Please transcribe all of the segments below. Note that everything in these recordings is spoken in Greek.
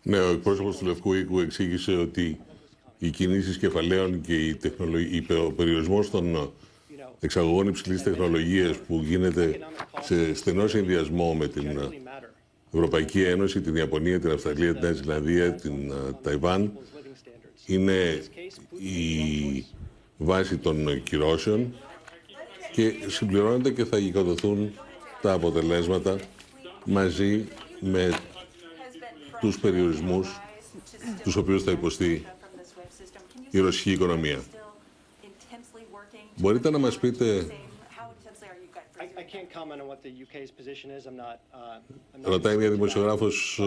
Ναι, ο εκπρόσωπος του Λευκού Οίκου εξήγησε ότι οι κινήσεις κεφαλαίων και ο περιορισμός των εξαγωγών υψηλής τεχνολογίας που γίνεται σε στενό συνδυασμό με την Ευρωπαϊκή Ένωση, την Ιαπωνία, την Αυστραλία, την Νέα Ζηλανδία, την Ταϊβάν, είναι η βάση των κυρώσεων και συμπληρώνεται και θα γιγαντωθούν τα αποτελέσματα μαζί με τους περιορισμούς τους οποίους θα υποστεί η ρωσική οικονομία. Μπορείτε να μας πείτε, ρωτάει μια δημοσιογράφος,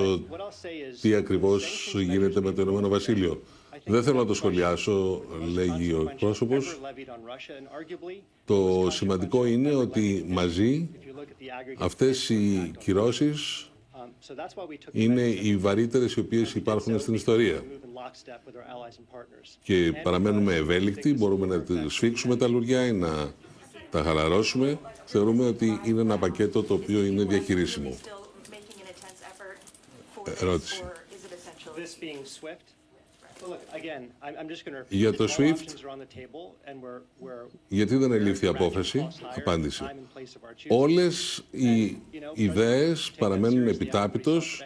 τι ακριβώς γίνεται με το Ηνωμένο Βασίλειο. Δεν θέλω να το σχολιάσω, λέγει ο εκπρόσωπος. Το σημαντικό είναι ότι μαζί αυτές οι κυρώσεις είναι οι βαρύτερες οι οποίες υπάρχουν στην ιστορία. Και παραμένουμε ευέλικτοι, μπορούμε να σφίξουμε τα λουριά ή να τα χαλαρώσουμε. Θεωρούμε ότι είναι ένα πακέτο το οποίο είναι διαχειρίσιμο. Ερώτηση. Για το SWIFT, γιατί δεν ελήφθη απόφαση, απάντηση. Όλες οι ιδέες παραμένουν επιτάπητος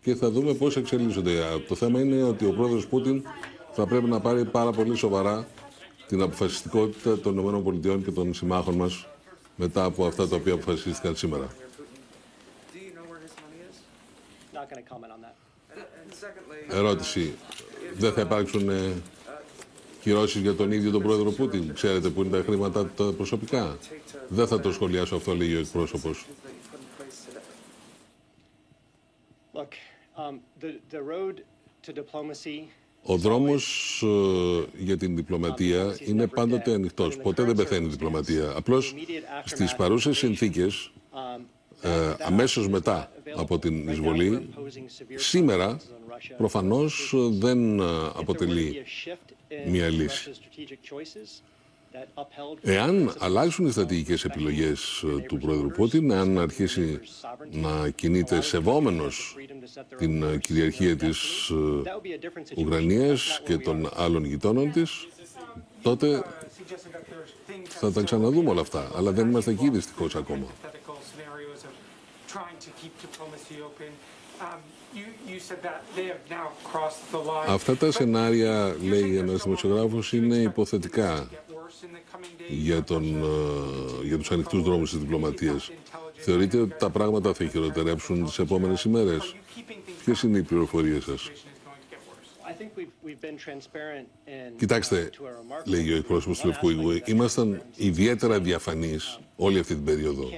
και θα δούμε πώς εξελίσσονται. Το θέμα είναι ότι ο πρόεδρος Πούτιν θα πρέπει να πάρει πάρα πολύ σοβαρά την αποφασιστικότητα των ΗΠΑ και των συμμάχων μας μετά από αυτά τα οποία αποφασίστηκαν σήμερα. Ερώτηση. Δεν θα υπάρξουν κυρώσεις για τον ίδιο τον πρόεδρο Πούτιν? Ξέρετε πού είναι τα χρήματα τα προσωπικά? Δεν θα το σχολιάσω αυτό, λέει ο εκπρόσωπος. Ο δρόμος για την διπλωματία είναι πάντοτε ανοιχτός. Ποτέ δεν πεθαίνει η διπλωματία. Απλώς στις παρούσες συνθήκες, αμέσως μετά από την εισβολή, σήμερα προφανώς δεν αποτελεί μια λύση. Εάν αλλάξουν οι στρατηγικές επιλογές του πρόεδρου Πούτιν, αν αρχίσει να κινείται σεβόμενος την κυριαρχία της Ουκρανίας και των άλλων γειτόνων της, τότε θα τα ξαναδούμε όλα αυτά. Αλλά δεν είμαστε εκεί δυστυχώς ακόμα. Αυτά τα σενάρια, λέει ένας δημοσιογράφος, είναι υποθετικά για τους ανοιχτούς δρόμους της διπλωματίας. Θεωρείτε ότι τα πράγματα θα χειροτερέψουν τις επόμενες ημέρες? Ποιες είναι οι πληροφορίες σας? Κοιτάξτε, λέει ο εκπρόσωπος του Λευκού Οίκου, ήμασταν ιδιαίτερα διαφανείς όλη αυτή την περίοδο.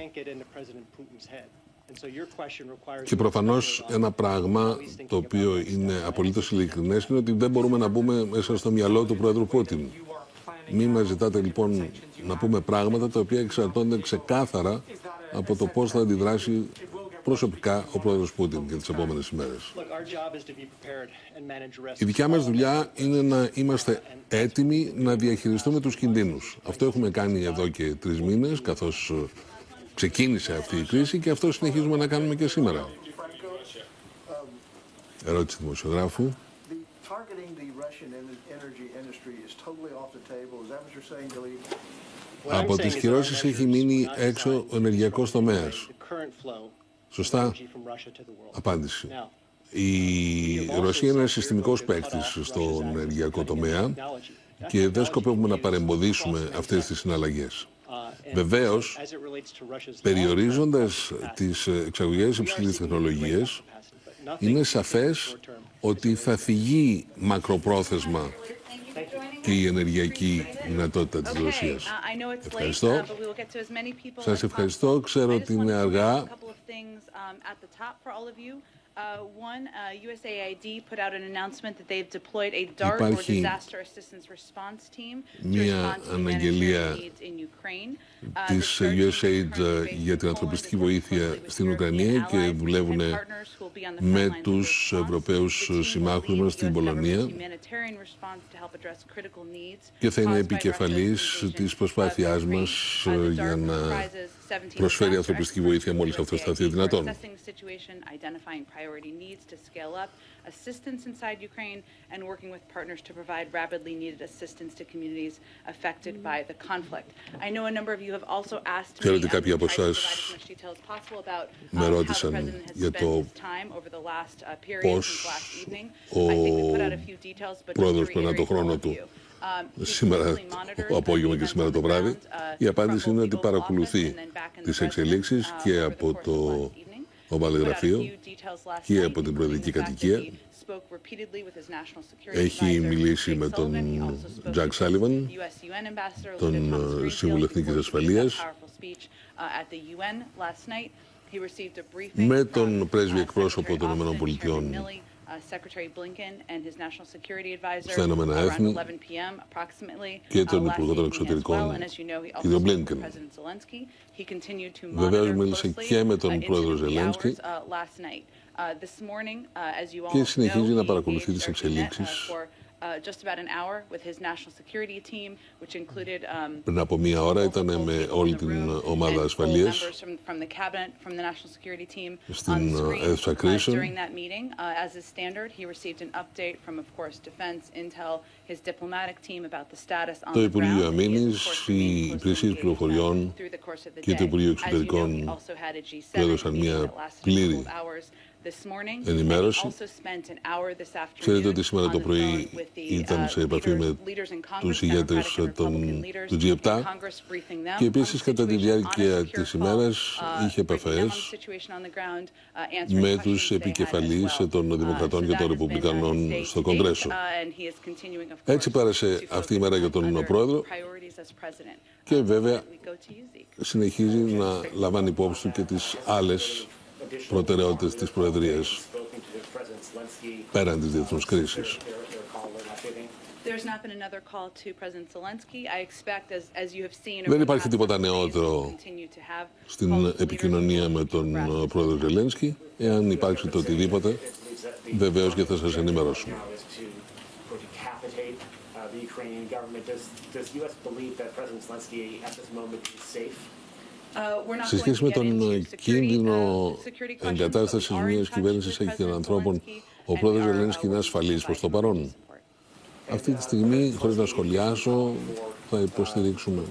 Και προφανώς ένα πράγμα το οποίο είναι απολύτως ειλικρινές είναι ότι δεν μπορούμε να μπούμε μέσα στο μυαλό του πρόεδρου Πούτιν. Μην μας ζητάτε λοιπόν να πούμε πράγματα τα οποία εξαρτώνται ξεκάθαρα από το πώς θα αντιδράσει προσωπικά ο πρόεδρος Πούτιν για τις επόμενες ημέρες. Η δικιά μας δουλειά είναι να είμαστε έτοιμοι να διαχειριστούμε τους κινδύνους. Αυτό έχουμε κάνει εδώ και 3 μήνες, καθώς ξεκίνησε αυτή η κρίση, και αυτό συνεχίζουμε να κάνουμε και σήμερα. Ερώτηση δημοσιογράφου. Από τις κυρώσεις έχει μείνει έξω ο ενεργειακός τομέας. Σωστά? Απάντηση. Η Ρωσία είναι ένας συστημικός παίκτης στον ενεργειακό τομέα και δεν σκοπεύουμε να παρεμποδίσουμε αυτές τις συναλλαγές. Βεβαίως, περιορίζοντας τις εξαγωγές υψηλής τεχνολογίας, είναι σαφές ότι θα θυγεί μακροπρόθεσμα και η ενεργειακή δυνατότητα της Ρωσίας. Ευχαριστώ. Σας ευχαριστώ. Ξέρω ότι είναι αργά. Υπάρχει μια αναγγελία της USAID για την ανθρωπιστική βοήθεια στην Ουκρανία και δουλεύουν με τους Ευρωπαίους συμμάχους μας στην Πολωνία και θα είναι επικεφαλής της προσπάθειάς μας για να προσφέρει ανθρωπιστική βοήθεια μόλις αυτό σταθεί δυνατόν. Πολιτειών. Ξέρω ότι κάποιοι από εσάς με ρώτησαν για το πώς ο πρόεδρος περνά το χρόνο του σήμερα το απόγευμα και σήμερα το βράδυ. Η απάντηση είναι ότι παρακολουθεί τις εξελίξεις και από το Οβάλι Γραφείο και από την Προεδρική Κατοικία. Έχει μιλήσει με τον Τζακ Σάλιβαν, τον Σύμβουλο Εθνικής Ασφαλείας, με τον πρέσβη εκπρόσωπο των ΗΠΑ στα Ηνωμένα Έθνη και τον Υπουργό των Εξωτερικών, κ. Μπλίνκεν. Βεβαίως μίλησε και με τον πρόεδρο Ζελένσκι και συνεχίζει να παρακολουθεί τις εξελίξεις. Πριν από μία ώρα ήταν με όλη την ομάδα ασφαλείας στην αίθουσα κρίσεων. Το Υπουργείο Αμήνης, οι υπηρεσίες πληροφοριών και το Υπουργείο Εξωτερικών του έδωσαν μια πλήρη ενημέρωση. Ξέρετε ότι σήμερα το πρωί ήταν σε επαφή με τους ηγέτες του G7 και επίσης κατά τη διάρκεια της ημέρας είχε επαφές με τους επικεφαλείς των Δημοκρατών και των Ρεπουμπλικανών στο Κογκρέσο. Έτσι πέρασε αυτή η μέρα για τον Πρόεδρο και βέβαια συνεχίζει να λαμβάνει υπόψη του και τις άλλες προτεραιότητες της Προεδρίας πέραν της διεθνούς κρίσης. Δεν υπάρχει τίποτα νεότερο στην επικοινωνία με τον πρόεδρο Ζελένσκι. Εάν υπάρξει το οτιδήποτε, βεβαίως και θα σας ενημερώσουμε. Σε σχέση με τον κίνδυνο εγκατάστασης μιας κυβέρνησης και ανθρώπων, ο πρόεδρος Ζελένσκι είναι ασφαλής προς το παρόν. Αυτή τη στιγμή, χωρίς να σχολιάσω, θα υποστηρίξουμε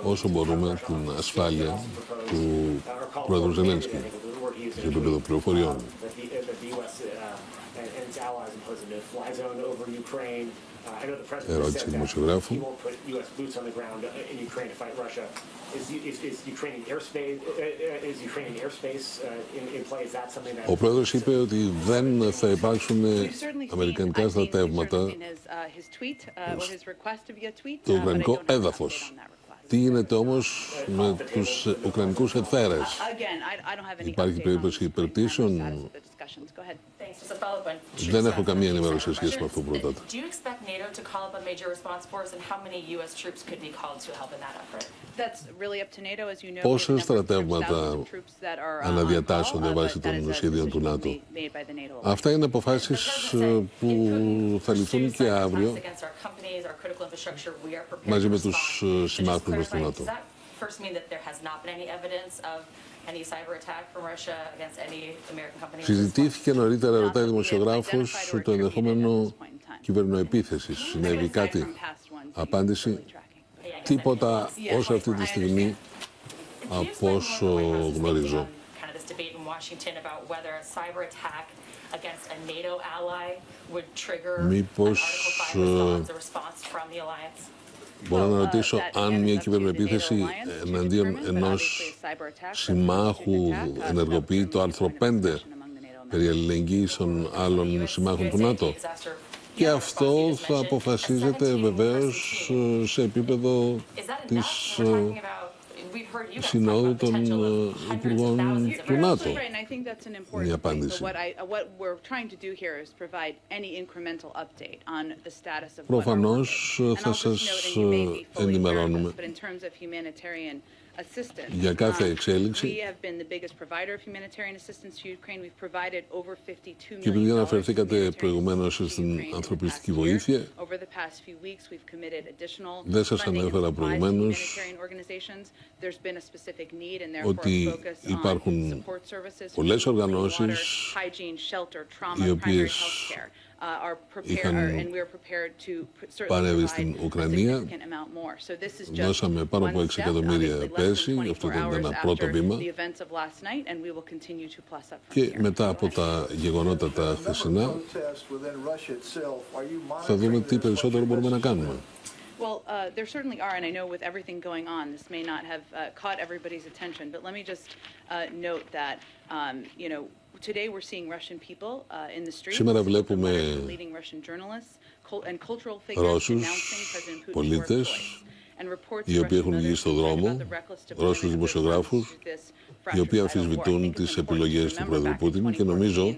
όσο μπορούμε την ασφάλεια του πρόεδρου Ζελένσκι σε επίπεδο πληροφοριών. Ερώτηση δημοσιογράφου. Ο πρόεδρος είπε ότι δεν θα υπάρξουν αμερικανικά στρατεύματα στο ουκρανικό έδαφος. Τι γίνεται όμως με τους ουκρανικούς εθέρες? Υπάρχει περίπτωση υπερπτήσεων? Δεν έχω καμία ενημέρωση σε σχέση με αυτό που ρωτάτε. Πόσα στρατεύματα αναδιατάσσονται βάσει των σχεδίων του ΝΑΤΟ? Αυτά είναι αποφάσεις που θα ληφθούν και αύριο μαζί με τους συμμάχους μας του ΝΑΤΟ. Συζητήθηκε νωρίτερα, ρωτάει δημοσιογράφος, το ενδεχόμενο κυβερνοεπίθεσης. Συνέβη κάτι? Απάντηση: τίποτα ως αυτή τη στιγμή από όσο γνωρίζω. Μήπως μπορώ να ρωτήσω αν μια κυβερνοεπίθεση εναντίον ενός συμμάχου ενεργοποιεί το άρθρο 5 περί αλληλεγγύης των άλλων συμμάχων του ΝΑΤΟ? Και αυτό θα αποφασίζεται βεβαίως σε επίπεδο της Συνόδου των Υπουργών του ΝΑΤΟ. Η απάντηση. Προφανώς θα σας ενημερώνουμε για κάθε εξέλιξη. Και επειδή αναφερθήκατε προηγουμένως στην ανθρωπιστική βοήθεια, δεν σας ανέφερα προηγουμένως ότι υπάρχουν πολλές οργανώσεις οι οποίες είχαν παρεύει στην Ουκρανία. Δώσαμε πάνω από 6 εκατομμύρια πέρσι, αυτό ήταν ένα πρώτο βήμα. Και μετά από τα γεγονότα τα χθεσινά θα δούμε τι περισσότερο μπορούμε να κάνουμε. Well, there certainly are, and I know with everything going on, this may not have caught everybody's attention, but let me just note that, you know, today we're seeing Russian people in the streets. Σήμερα βλέπουμε leading Russian journalists and cultural figures announcing President Putin's πολίτες οι οποίοι έχουν βγει στον δρόμο, Ρώσους δημοσιογράφους, οι οποίοι αμφισβητούν τις επιλογές του Πρόεδρου Πούτιν, και νομίζω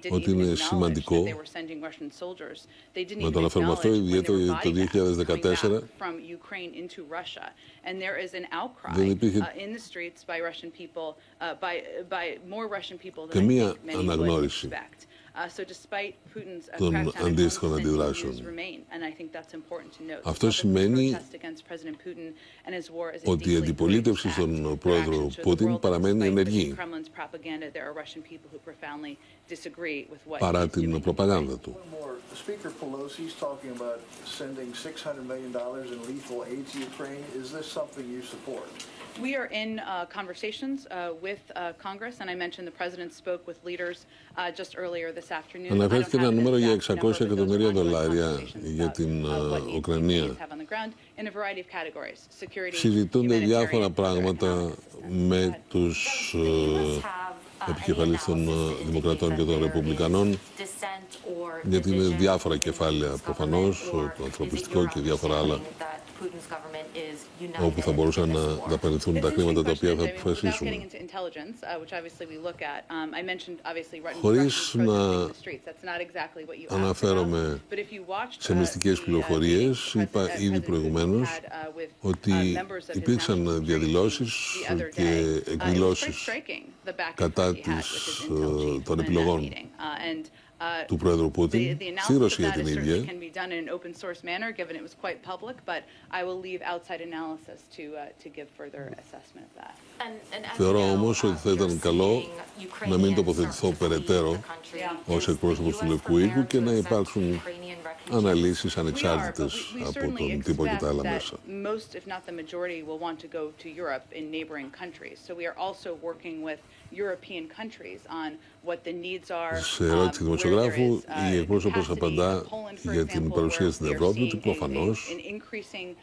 ότι είναι σημαντικό να το αναφέρουμε αυτό, ιδιαίτερα το 2014 δεν υπήρχε και μία αναγνώριση των αντίστοιχων αντιδράσεων. Αυτό σημαίνει ότι η αντιπολίτευση στον πρόεδρο Πούτιν παραμένει ενεργή παρά την προπαγάνδα του. We are in conversations with Congress, and I mentioned the President spoke with leaders just earlier this afternoon. Αναφέρθηκε ένα νούμερο για 600 εκατομμύρια δολάρια για την Ουκρανία. Συζητούνται διάφορα πράγματα με τους επικεφαλής των Δημοκρατών και των Ρεπουμπλικανών, γιατί είναι διάφορα κεφάλαια προφανώς, το ανθρωπιστικό και διάφορα άλλα, όπου θα μπορούσαν να δαπανηθούν τα χρήματα τα οποία θα αποφασίσουμε. Χωρίς να αναφέρομαι σε μυστικές πληροφορίες, είπα ήδη προηγουμένως ότι υπήρξαν διαδηλώσεις και εκδηλώσεις κατά των επιλογών του Πρόεδρου Πούτιν στη Ρωσία την ίδια. Θεωρώ όμως ότι θα ήταν καλό να μην τοποθετηθώ περαιτέρω ως εκπρόσωπος του Λευκού Οίκου και να υπάρξουν αναλύσεις ανεξάρτητες από τον τύπο και τα άλλα μέσα. Σε ερώτηση δημοσιογράφου, η εκπρόσωπος απαντά για την παρουσία στην Ευρώπη, ότι προφανώς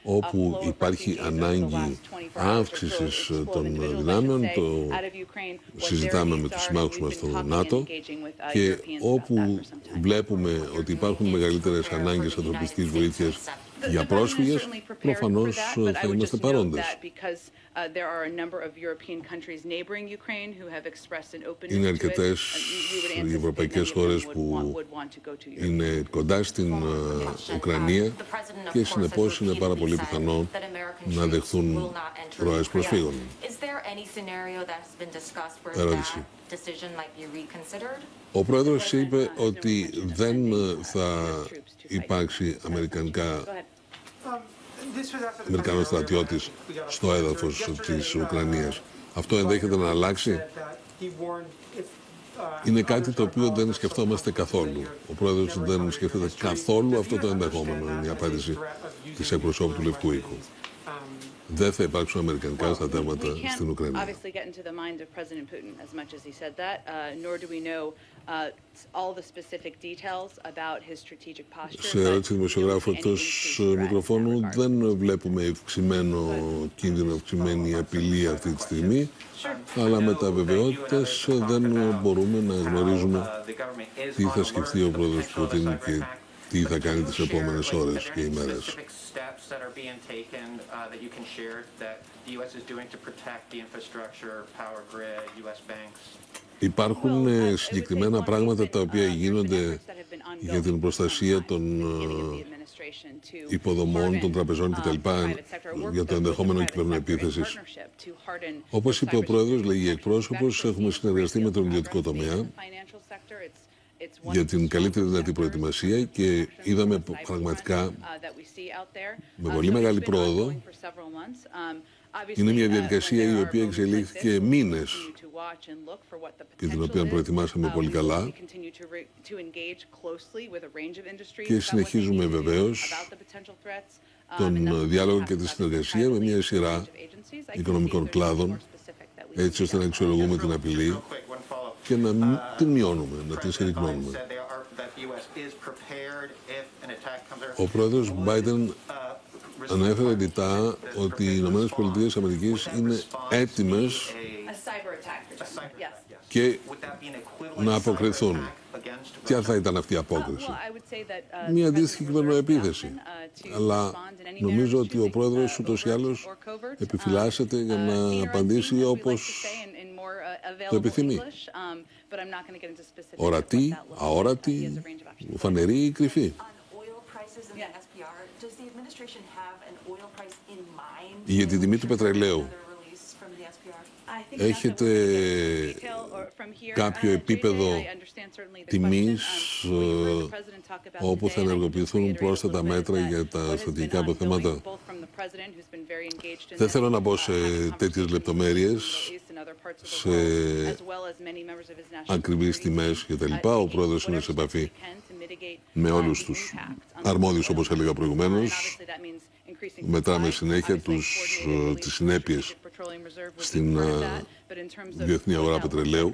όπου υπάρχει ανάγκη αύξησης των δυνάμεων, το συζητάμε με τους συμμάχους μας στο ΝΑΤΟ, και όπου βλέπουμε ότι υπάρχουν μεγαλύτερες ανάγκες ανθρωπιστικής βοήθειας για πρόσφυγες, προφανώς θα είμαστε παρόντες. Είναι αρκετές οι ευρωπαϊκές χώρες που είναι κοντά στην Ουκρανία και συνεπώς είναι πάρα πολύ πιθανό να δεχθούν ροές προσφύγων. Ερώτηση. Ο πρόεδρος είπε ότι δεν θα υπάρξει Αμερικανός στρατιώτης στο έδαφος της Ουκρανίας. Αυτό ενδέχεται να αλλάξει. Είναι κάτι το οποίο δεν σκεφτόμαστε καθόλου. Ο πρόεδρος δεν σκέφτεται καθόλου αυτό το ενδεχόμενο. Είναι η απάντηση της εκπροσώπου του Λευκού Οίκου. Δεν θα υπάρξουν αμερικανικά στρατεύματα στην Ουκρανία. Σε ερώτηση δημοσιογράφου εκτός μικροφώνου, δεν βλέπουμε ευξημένο κίνδυνο, ευξημένη απειλή αυτή τη στιγμή, αλλά με τα βεβαιότητες δεν μπορούμε να γνωρίζουμε τι θα σκεφτεί ο πρόεδρος Πούτιν και τι θα κάνει τις επόμενες ώρες και ημέρες. Υπάρχουν συγκεκριμένα πράγματα τα οποία γίνονται για την προστασία των υποδομών των τραπεζών κτλ. Για το ενδεχόμενο κυβερνοεπίθεσης. Όπως είπε ο Πρόεδρος, λέγει εκπρόσωπος, έχουμε συνεργαστεί με τον ιδιωτικό τομέα για την καλύτερη δυνατή προετοιμασία και είδαμε πραγματικά με πολύ μεγάλη πρόοδο. Είναι μια διαδικασία η οποία εξελίχθηκε μήνες και την οποία προετοιμάσαμε πολύ καλά και συνεχίζουμε βεβαίως τον διάλογο και τη συνεργασία με μια σειρά οικονομικών κλάδων, έτσι ώστε να αξιολογούμε την απειλή και να την μειώνουμε, να την συρρυκνώνουμε. Ο πρόεδρος Biden ανέφερε ρητά ότι οι Ηνωμένες Πολιτείες Αμερικής είναι έτοιμες και να αποκριθούν. Ποια θα ήταν αυτή η απόκριση? Μια αντίστοιχη κυβερνοεπίθεση. Αλλά νομίζω ότι ο πρόεδρος ούτως ή άλλως επιφυλάσσεται για να απαντήσει όπως το επιθυμεί. Ορατή, αόρατη, φανερή ή κρυφή. Για την τιμή του πετρελαίου έχετε κάποιο επίπεδο τιμής όπου θα ενεργοποιηθούν πρόσθετα μέτρα για τα στρατηγικά αποθέματα? Δεν θέλω να μπω σε τέτοιες λεπτομέρειες, σε ακριβείς τιμές κτλ. Ο πρόεδρος είναι σε επαφή με όλους τους αρμόδιους, όπως έλεγα προηγουμένως. Μετράμε συνέχεια τις συνέπειες στην διεθνή αγορά πετρελαίου.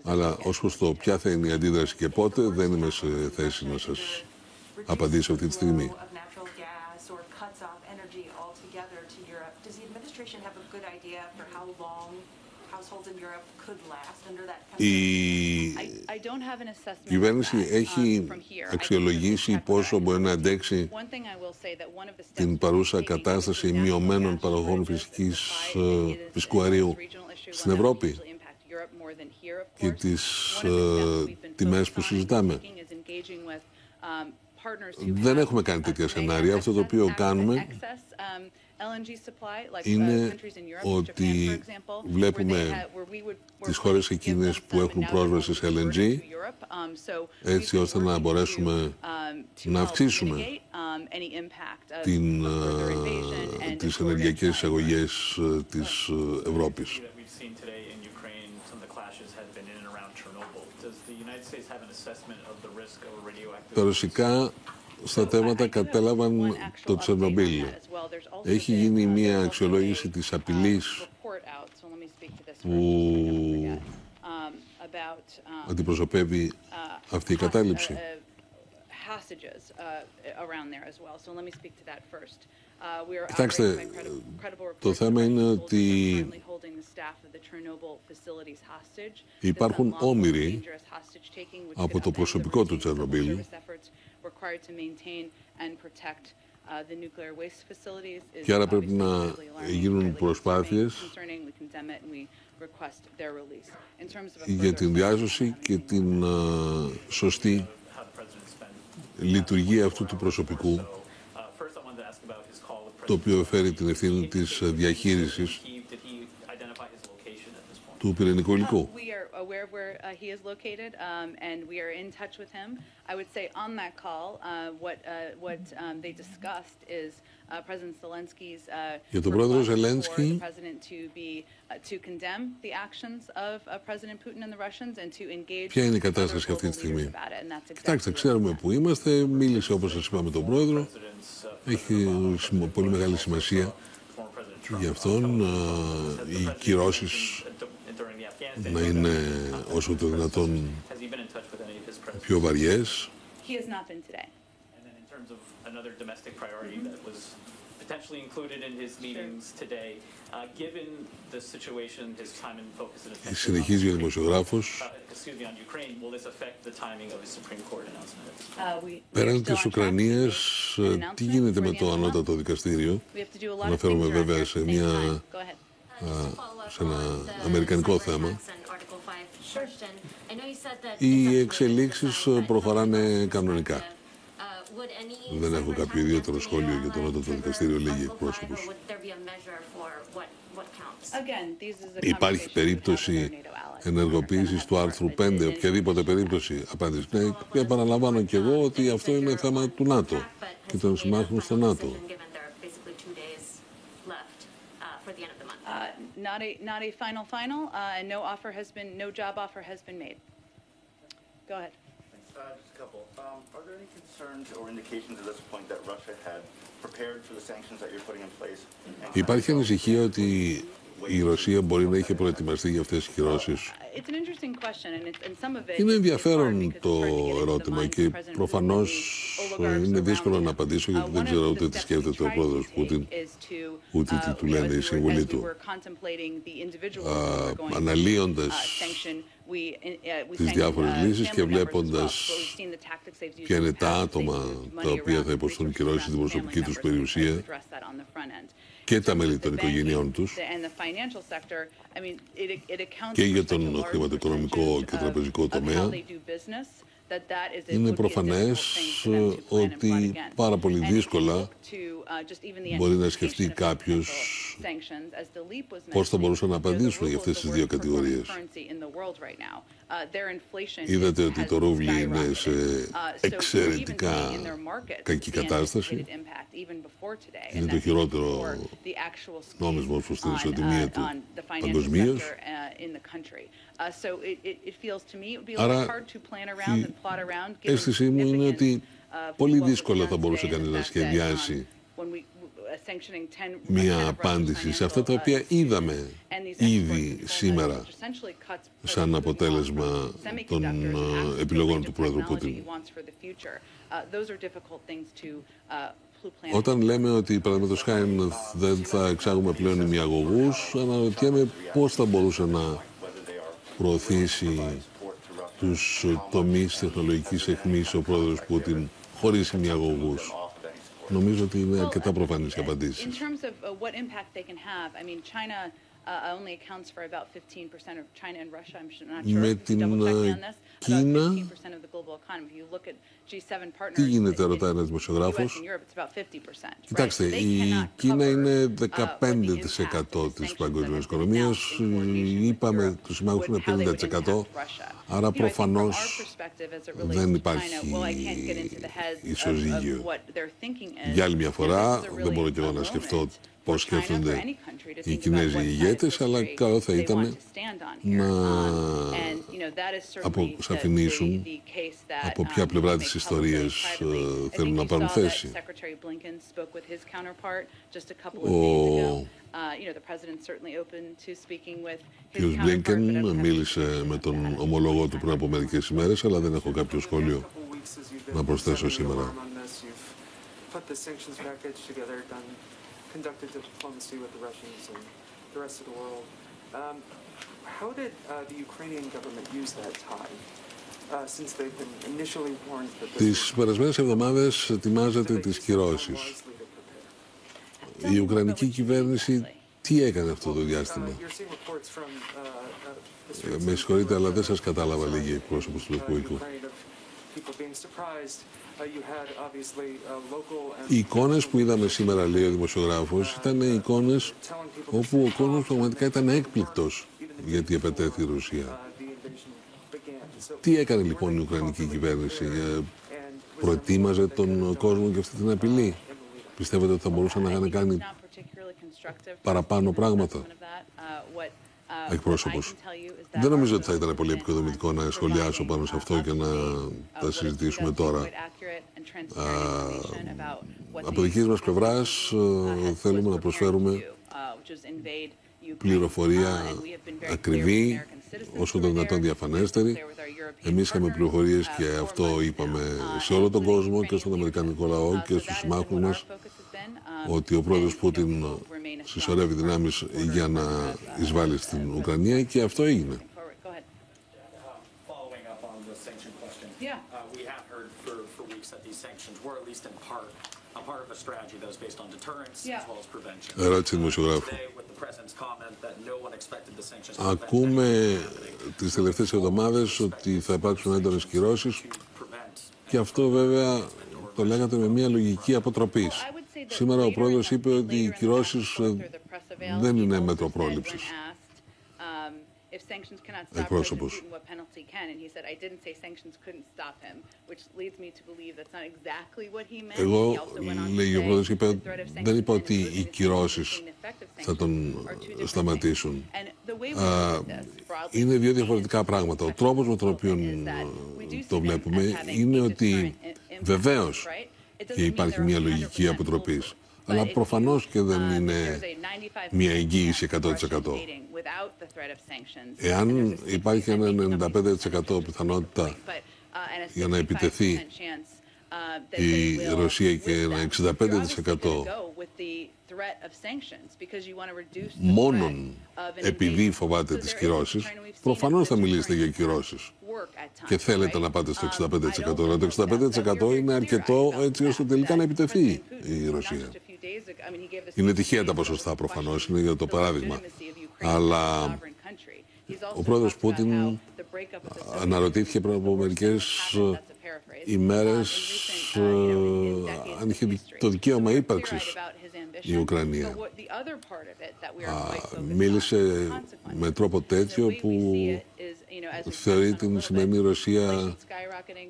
Αλλά ως προς το ποια θα είναι η αντίδραση και πότε, δεν είμαι σε θέση να σας απαντήσω αυτή τη στιγμή. Η κυβέρνηση έχει αξιολογήσει πόσο μπορεί να αντέξει την παρούσα κατάσταση μειωμένων παραγωγών φυσικού αερίου στην Ευρώπη και τις τιμές που συζητάμε. Δεν έχουμε κάνει τέτοια σενάρια. Αυτό το οποίο κάνουμε είναι ότι βλέπουμε τις χώρες εκείνες που έχουν πρόσβαση σε LNG, έτσι ώστε να μπορέσουμε να αυξήσουμε τις ενεργειακές εισαγωγές της Ευρώπης. Τα ρωσικά στρατεύματα κατέλαβαν το Τσερνομπίλ. Έχει γίνει μια αξιολόγηση της απειλής που αντιπροσωπεύει αυτή η κατάληψη. Κοιτάξτε, το θέμα είναι ότι υπάρχουν όμηροι από το προσωπικό του Τσερνομπίλ και άρα πρέπει να γίνουν προσπάθειες για την διάσωση και την σωστή λειτουργία αυτού του προσωπικού, το οποίο φέρει την ευθύνη της διαχείρισης του πυρηνικού υλικού. Για τον πρόεδρο Ζελένσκι, ποια είναι η κατάσταση αυτή τη στιγμή? Κοιτάξτε, ξέρουμε που είμαστε. Μίλησε, όπως σας είπα, με τον πρόεδρο. Έχει πολύ μεγάλη σημασία για αυτόν οι κυρώσεις να είναι όσο το δυνατόν πιο βαριές. Συνεχίζει ο δημοσιογράφος. Πέραν της Ουκρανίας, τι γίνεται με το ανώτατο δικαστήριο? Αναφέρομαι βέβαια σε ένα αμερικανικό θέμα. Οι εξελίξεις προχωράνε κανονικά. Δεν έχω κάποιο ιδιαίτερο σχόλιο για το Ανώτατο Δικαστήριο, λέγει εκπρόσωπος. Υπάρχει περίπτωση ενεργοποίησης του άρθρου 5, οποιαδήποτε περίπτωση? Απάντηση: ναι, και επαναλαμβάνω και εγώ ότι αυτό είναι θέμα του ΝΑΤΟ και των συμμάχων στο ΝΑΤΟ. Not a final, and no job offer has been made. Go ahead. Just a couple. Are there any concerns or indications at this point that Russia had prepared for the sanctions that you're putting in place? Υπάρχει ανησυχία ότι η Ρωσία μπορεί να είχε προετοιμαστεί για αυτές τις κυρώσεις? Είναι ενδιαφέρον το ερώτημα και προφανώς είναι δύσκολο να απαντήσω, γιατί δεν ξέρω ούτε τι σκέφτεται ο πρόεδρος Πούτιν, ούτε τι του λένε οι σύμβουλοι του. Αναλύοντας τις διάφορες λύσεις και βλέποντας ποια είναι τα άτομα τα οποία θα υποστούν κυρώσεις στην προσωπική τους περιουσία και τα μέλη των οικογενειών τους και για τον χρηματοοικονομικό και τραπεζικό τομέα, είναι προφανές ότι πάρα πολύ δύσκολα μπορεί να σκεφτεί κάποιος πώς θα μπορούσαν να απαντήσουν για αυτές τις δύο κατηγορίες. Είδατε ότι το ρούβλι είναι σε εξαιρετικά κακή κατάσταση. Είναι το χειρότερο νόμισμα προς την ισοτιμία του παγκοσμίως. Άρα η αίσθησή μου είναι ότι πολύ δύσκολα θα μπορούσε κανείς να σχεδιάσει μία απάντηση σε αυτά τα οποία είδαμε ήδη σήμερα σαν αποτέλεσμα των επιλογών του πρόεδρου Πούτιν. Όταν λέμε ότι παραδείγματος χάρη δεν θα εξάγουμε πλέον ημιαγωγούς, αναρωτιέμαι πώς θα μπορούσε να προωθήσει τους τομείς τεχνολογικής αιχμής ο πρόεδρος Πούτιν χωρίς ημιαγωγούς. Νομίζω ότι είναι αρκετά προφανείς οι απαντήσεις. Με την Κίνα, τι γίνεται, ρωτάει ένας δημοσιογράφος. Κοιτάξτε, η Κίνα είναι 15% της παγκόσμιας οικονομίας, είπαμε τους συμμάχους είναι 50%, άρα προφανώς δεν υπάρχει ισοζύγιο. Για άλλη μια φορά, δεν μπορώ και εγώ να σκεφτώ πώς σκέφτονται οι Κινέζοι ηγέτες, αλλά καλό θα ήταν να αποσαφηνίσουν από ποια πλευρά της ιστορίας θέλουν να πάρουν θέση. Ο κ. Μπλίνκεν μίλησε με τον ομολόγο του πριν από μερικές ημέρες, αλλά δεν έχω κάποιο σχόλιο να προσθέσω σήμερα. Conducted diplomacy with the Russians and the rest of the world. How did the Ukrainian government use that time, since they've been initially warned that this... Τις περασμένες εβδομάδες ετοιμάζεται τις κυρώσεις. Η Ουκρανική κυβέρνηση τι έκανε αυτό το διάστημα? Με συγχωρείτε, αλλά δεν σας κατάλαβα, λέγει εκπρόσωπος του Λευκού Οίκου. Οι εικόνες που είδαμε σήμερα, λέει ο δημοσιογράφος, ήταν εικόνες όπου ο κόσμος πραγματικά ήταν έκπληκτος γιατί επετέθη η Ρωσία. Τι έκανε λοιπόν η Ουκρανική κυβέρνηση? Προετοίμαζε τον κόσμο για αυτή την απειλή? Πιστεύετε ότι θα μπορούσαν να είχαν κάνει παραπάνω πράγματα? Εκπρόσωπος. Δεν νομίζω ότι θα ήταν πολύ επικοδομητικό να σχολιάσω πάνω σε αυτό και να τα συζητήσουμε τώρα. Από δικής μας πλευράς θέλουμε να προσφέρουμε πληροφορία ακριβή, όσο το δυνατόν διαφανέστερη. Εμείς είχαμε πληροφορίες και αυτό είπαμε σε όλο τον κόσμο και στον αμερικανικό λαό και στους συμμάχους μας, ότι ο πρόεδρος Πούτιν συσσωρεύει δυνάμεις για να εισβάλλει στην Ουκρανία και αυτό έγινε. Ερώτηση δημοσιογράφου. Ακούμε τις τελευταίες εβδομάδες ότι θα υπάρξουν έντονες κυρώσεις και αυτό βέβαια το λέγατε με μια λογική αποτροπής. Σήμερα ο πρόεδρος είπε ότι οι κυρώσεις δεν είναι μέτρο πρόληψης. Εκπρόσωπος. Εγώ, λέει ο πρόεδρος, δεν είπα ότι οι κυρώσεις θα τον σταματήσουν. Είναι δύο διαφορετικά πράγματα. Ο τρόπος με τον οποίο το βλέπουμε είναι ότι βεβαίως και υπάρχει μια λογική αποτροπής, αλλά προφανώς και δεν είναι μια εγγύηση 100%. Εάν υπάρχει ένα 95% πιθανότητα για να επιτεθεί η Ρωσία και ένα 65% μόνον επειδή φοβάται τις κυρώσεις, προφανώς θα μιλήσετε για κυρώσεις και θέλετε να πάτε στο 65%. Αλλά το 65% είναι αρκετό έτσι ώστε τελικά να επιτεθεί η Ρωσία. Είναι τυχαία τα ποσοστά προφανώς, είναι για το παράδειγμα. Αλλά ο πρόεδρος Πούτιν αναρωτήθηκε πριν από μερικές ημέρες αν είχε το δικαίωμα ύπαρξης η Ουκρανία. Μίλησε με τρόπο τέτοιο που θεωρεί την σημερινή Ρωσία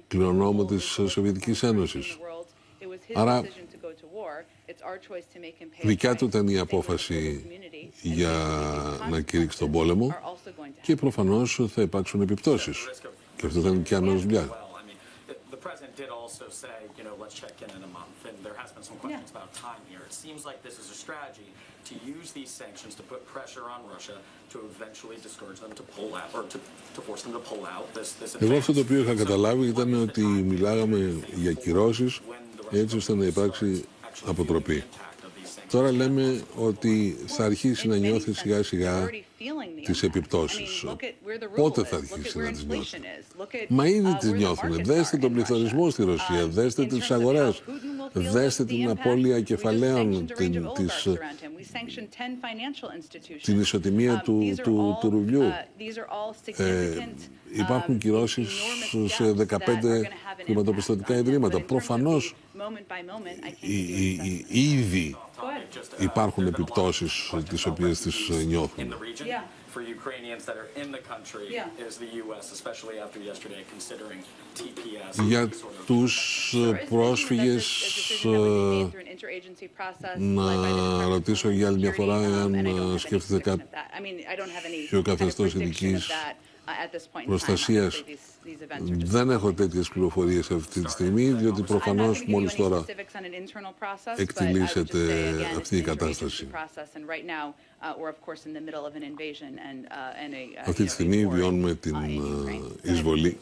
κληρονόμο της Σοβιετικής Ένωσης. Άρα δικιά του ήταν η απόφαση για να κηρύξει τον πόλεμο και προφανώς θα υπάρξουν επιπτώσεις. Και αυτό ήταν και ανώς δουλειά. Εγώ αυτό το οποίο είχα καταλάβει ήταν ότι μιλάγαμε για κυρώσεις έτσι ώστε να υπάρξει αποτροπή. Τώρα λέμε ότι θα αρχίσει να νιώθει σιγά σιγά τις επιπτώσεις. Πότε θα αρχίσει να τις νιώθει? Μα ήδη τις νιώθουν. Δέστε τον πληθωρισμό στη Ρωσία, δέστε τις αγορές, δέστε την απώλεια κεφαλαίων, την ισοτιμία του ρουβλιού. Υπάρχουν κυρώσεις σε 15 χρηματοπιστωτικά ιδρύματα. Προφανώς ήδη υπάρχουν επιπτώσεις τις οποίες τις νιώθουν. Για τους πρόσφυγες, να ρωτήσω για άλλη μια φορά αν σκέφτεται κάποιο καθεστώς ειδικής προστασίας. Δεν έχω τέτοιες πληροφορίες αυτή τη στιγμή, διότι προφανώς μόλις τώρα εκτιλήσεται αυτή η κατάσταση. Αυτή τη στιγμή βιώνουμε την εισβολή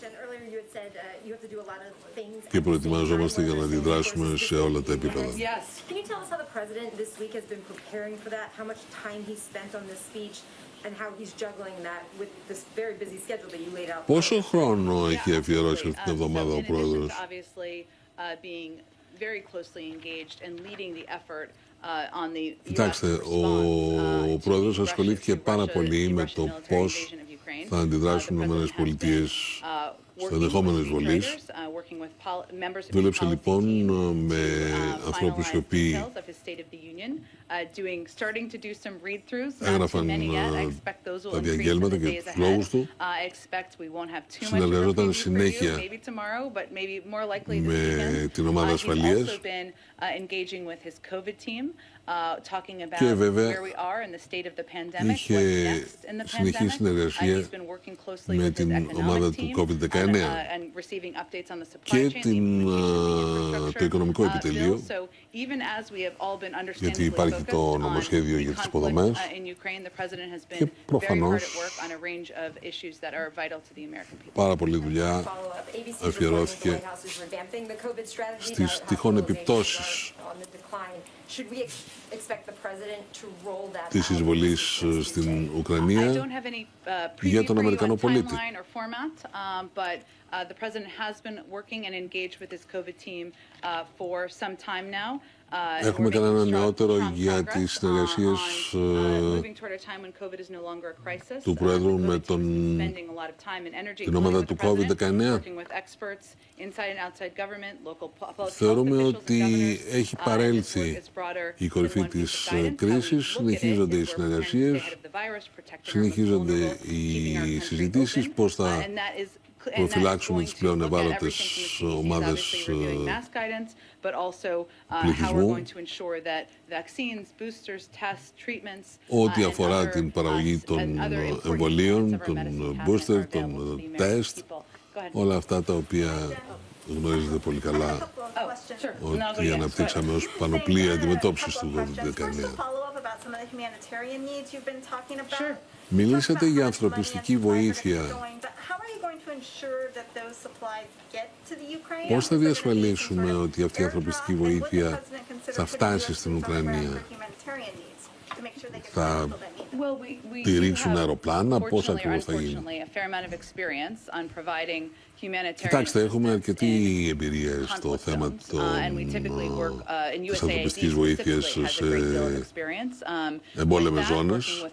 και προετοιμαζόμαστε για να αντιδράσουμε σε όλα τα επίπεδα. Πόσο χρόνο έχει αφιερώσει αυτή την εβδομάδα ο πρόεδρος? Κοιτάξτε, ο πρόεδρος ασχολήθηκε πάρα πολύ με το πώς θα αντιδράσουν οι ΗΠΑ στο ενδεχόμενο εισβολής. Δούλεψε λοιπόν με ανθρώπους οι οποίοι έγραφαν τα διαγγέλματα και τους λόγους του. Συνεργαζόταν συνέχεια με την ομάδα ασφαλείας και βέβαια είχε συνεχή συνεργασία με την ομάδα του COVID-19 και το οικονομικό επιτελείο, γιατί υπάρχει το νομοσχέδιο για τις υποδομές και προφανώς πάρα πολλή δουλειά αφιερώθηκε στις τυχόν επιπτώσεις της εισβολής στην Ουκρανία για τον Αμερικανό πολίτη. The president has been working and engaged with his COVID team for some time now. Έχουμε κανένα νεότερο για τις συνεργασίες του Πρόεδρου με την ομάδα του COVID-19. Θεωρούμε ότι έχει παρέλθει η κορυφή της κρίσης, συνεχίζονται οι συνεργασίες, συνεχίζονται οι συζητήσεις, πώς θα προφυλάξουμε τις πλέον ευάλωτες ομάδες πληθυσμού, ό,τι αφορά την παραγωγή των εμβολίων, των booster, των test, όλα αυτά τα οποία γνωρίζετε πολύ καλά ότι αναπτύξαμε ως πανοπλία αντιμετώπισης του COVID-19. Μιλήσατε για ανθρωπιστική βοήθεια. Πώς θα διασφαλίσουμε ότι αυτή η ανθρωπιστική βοήθεια θα φτάσει στην Ουκρανία? Θα τηρήσουν αεροπλάνα, πώς ακριβώς θα γίνει? Κοιτάξτε, έχουμε αρκετή εμπειρία στο θέμα της ανθρωπιστικής βοήθειας σε εμπόλεμες ζώνες.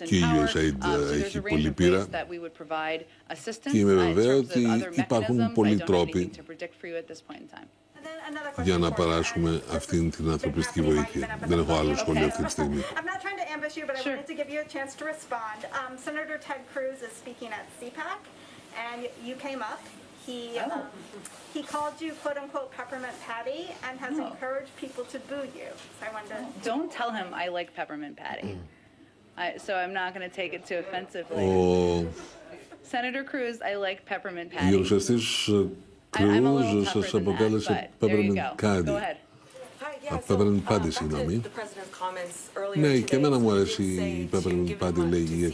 Και η USAID έχει πολύ πείρα και είμαι βεβαία ότι υπάρχουν πολλοί τρόποι για να παράσχουμε αυτήν την ανθρωπιστική βοήθεια. Δεν έχω άλλο σχόλιο αυτή τη στιγμή. He called you, quote unquote, peppermint patty and has encouraged people to boo you. So I wanted to... Don't tell him I like peppermint patty. So I'm not going to take it too offensively. Senator Cruz, I like peppermint patty. Γερουσιαστής Cruz σας αποκάλεσε peppermint patty. Peppermint patty, συγγνώμη. Ναι, και εμένα μου αρέσει η peppermint patty, λέγει η